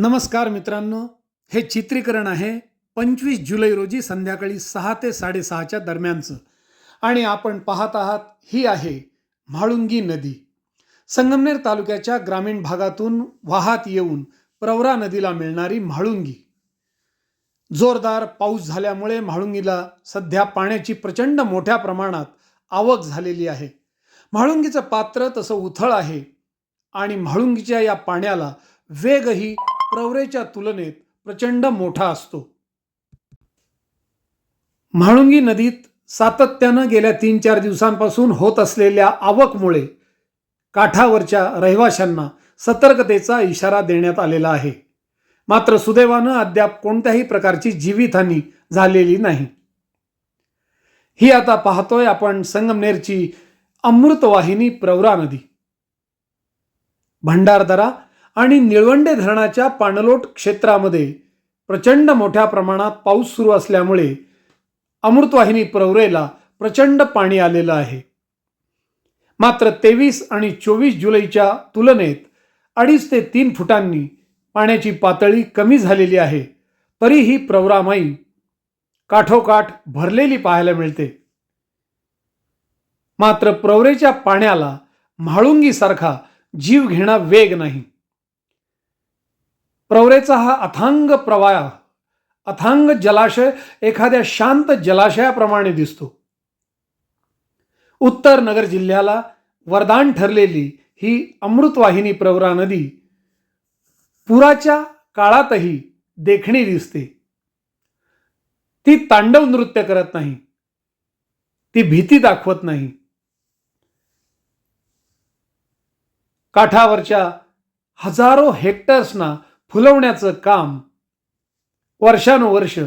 नमस्कार मित्रांनो, हे चित्रीकरण आहे 25 जुलै रोजी संध्याकाळी 6 ते 6:30च्या दरम्यानचं आणि आपण पाहत आहात ही आहे म्हाळुंगी नदी. संगमनेर तालुक्याच्या ग्रामीण भागातून वाहत येऊन प्रवरा नदीला मिळणारी म्हाळुंगी. जोरदार पाऊस झाल्यामुळे म्हाळुंगीला सध्या पाण्याची प्रचंड मोठ्या प्रमाणात आवक झालेली आहे. म्हाळुंगीचं पात्र तसं उथळ आहे आणि म्हाळुंगीच्या या पाण्याला वेगही प्रवरेच्या तुलनेत प्रचंड मोठा असतो. म्हाळुंगी नदीत सातत्यानं गेल्या 3-4 दिवसांपासून होत असलेल्या आवकमुळे काठावरच्या रहिवाशांना सतर्कतेचा इशारा देण्यात आलेला आहे. मात्र सुदैवानं अद्याप कोणत्याही प्रकारची जीवितहानी झालेली नाही. ही आता पाहतोय आपण संगमनेरची अमृतवाहिनी प्रवरा नदी. भंडारदरा आणि निळवंडे धरणाच्या पाणलोट क्षेत्रामध्ये प्रचंड मोठ्या प्रमाणात पाऊस सुरू असल्यामुळे अमृतवाहिनी प्रवरेला प्रचंड पाणी आलेलं आहे. मात्र 23 आणि 24 जुलैच्या तुलनेत 2.5 ते 3 फुटांनी पाण्याची पातळी कमी झालेली आहे. तरीही प्रवरामाई काठोकाठ भरलेली पाहायला मिळते. मात्र प्रवरेच्या पाण्याला म्हाळुंगीसारखा जीव घेणा वेग नाही. प्रवरेचा हा अथांग प्रवाह, अथांग जलाशय एखाद्या शांत जलाशयाप्रमाणे दिसतो. उत्तर नगर जिल्ह्याला वरदान ठरलेली ही अमृतवाहिनी प्रवरा नदी पुराच्या काळातही देखणी दिसते. ती तांडव नृत्य करत नाही, ती भीती दाखवत नाही. काठावरच्या हजारो हेक्टर्सना फुलवण्याचं काम वर्षानुवर्ष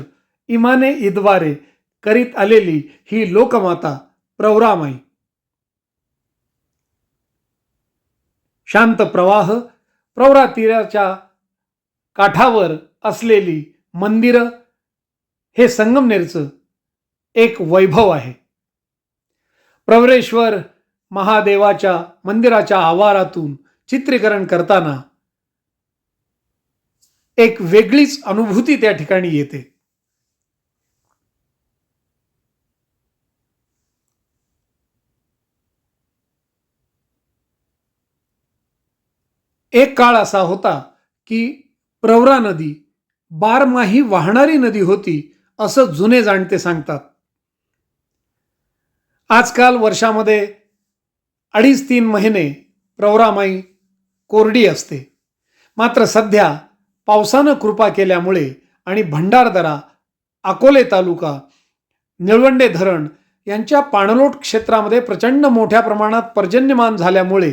इमाने इद्वारे करीत आलेली ही लोकमाता प्रवरामाई. शांत प्रवाह, प्रवरा तीराच्या काठावर असलेली मंदिरं हे संगमनेरचं एक वैभव आहे. प्रवरेश्वर महादेवाच्या मंदिराच्या आवारातून चित्रीकरण करताना एक वेगळीच अनुभूती त्या ठिकाणी येते. एक काळ असा होता की प्रवरा नदी बारमाही वाहणारी नदी होती असं जुने जाणते सांगतात. आजकाल वर्षामध्ये 2.5-3 महिने प्रवरामाई कोरडी असते. मात्र सध्या पावसानं कृपा केल्यामुळे आणि भंडारदरा, अकोले तालुका, निळवंडे धरण यांच्या पाणलोट क्षेत्रामध्ये प्रचंड मोठ्या प्रमाणात पर्जन्यमान झाल्यामुळे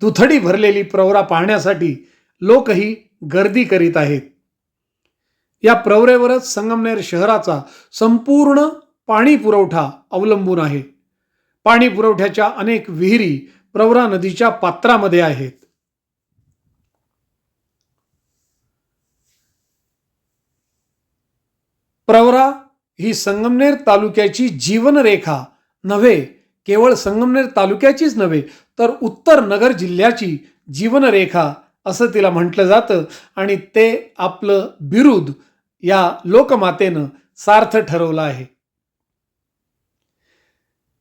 दुथडी भरलेली प्रवरा पाहण्यासाठी लोकही गर्दी करीत आहेत. या प्रवरेवरच संगमनेर शहराचा संपूर्ण पाणी पुरवठा अवलंबून आहे. पाणी पुरवठ्याच्या अनेक विहिरी प्रवरा नदीच्या पात्रामध्ये आहेत. प्रवरा ही संगमनेर तालुक्याची जीवनरेखा नव्हे, केवळ संगमनेर तालुक्याचीच नव्हे तर उत्तर नगर जिल्ह्याची जीवनरेखा असं तिला म्हटलं जातं आणि ते आपलं बिरुद या लोकमातेनं सार्थ ठरवलं आहे.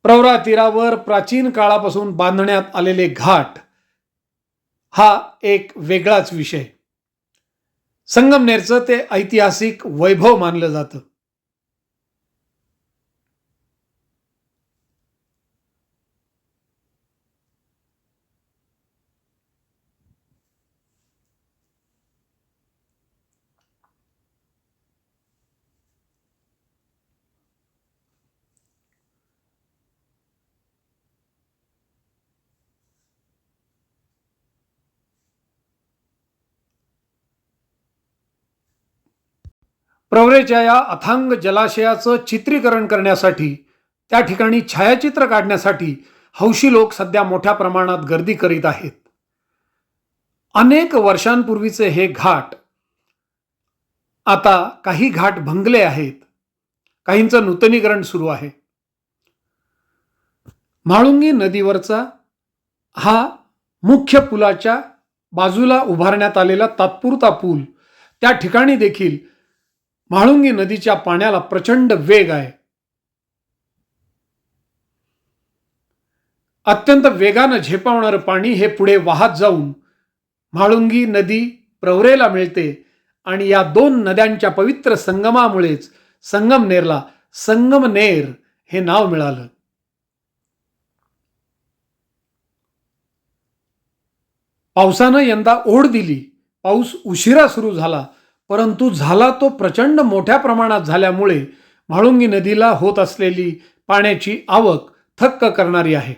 प्रवरा तीरावर प्राचीन काळापासून बांधण्यात आलेले घाट हा एक वेगळाच विषय. संगमनेरचं ते ऐतिहासिक वैभव मानलं जातं. प्रवरेच्या या अथांग जलाशयाचं चित्रीकरण करण्यासाठी, त्या ठिकाणी छायाचित्र काढण्यासाठी हौशी लोक सध्या मोठ्या प्रमाणात गर्दी करीत आहेत. अनेक वर्षांपूर्वीचे हे घाट आता काही घाट भंगले आहेत, काहींचं नूतनीकरण सुरू आहे. म्हाळुंगी नदीवरचा हा मुख्य पुलाच्या बाजूला उभारण्यात आलेला तात्पुरता पूल, त्या ठिकाणी देखील म्हाळुंगी नदीच्या पाण्याला प्रचंड वेग आहे. अत्यंत वेगानं झेपावणारं पाणी हे पुढे वाहत जाऊन म्हाळुंगी नदी प्रवरेला मिळते आणि या दोन नद्यांच्या पवित्र संगमामुळेच संगमनेरला संगमनेर हे नाव मिळालं. पावसानं यंदा ओढ दिली. पाऊस उशिरा सुरू झाला, परंतु झाला तो प्रचंड मोठ्या प्रमाणात झाल्यामुळे म्हाळुंगी नदीला होत असलेली पाण्याची आवक थक्क करणारी आहे.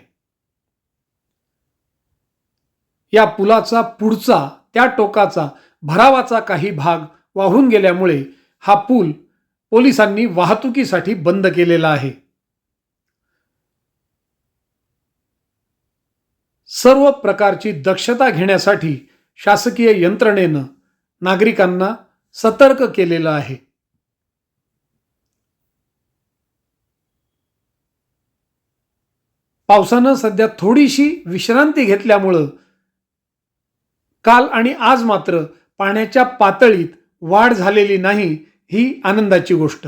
या पुलाचा पुढचा, त्या टोकाचा भरावाचा काही भाग वाहून गेल्यामुळे हा पूल पोलिसांनी वाहतुकीसाठी बंद केलेला आहे. सर्व प्रकारची दक्षता घेण्यासाठी शासकीय यंत्रणेनं नागरिकांना सतर्क केलेलं आहे. पावसानं सध्या थोडीशी विश्रांती घेतल्यामुळं काल आणि आज मात्र पाण्याच्या पातळीत वाढ झालेली नाही, ही आनंदाची गोष्ट.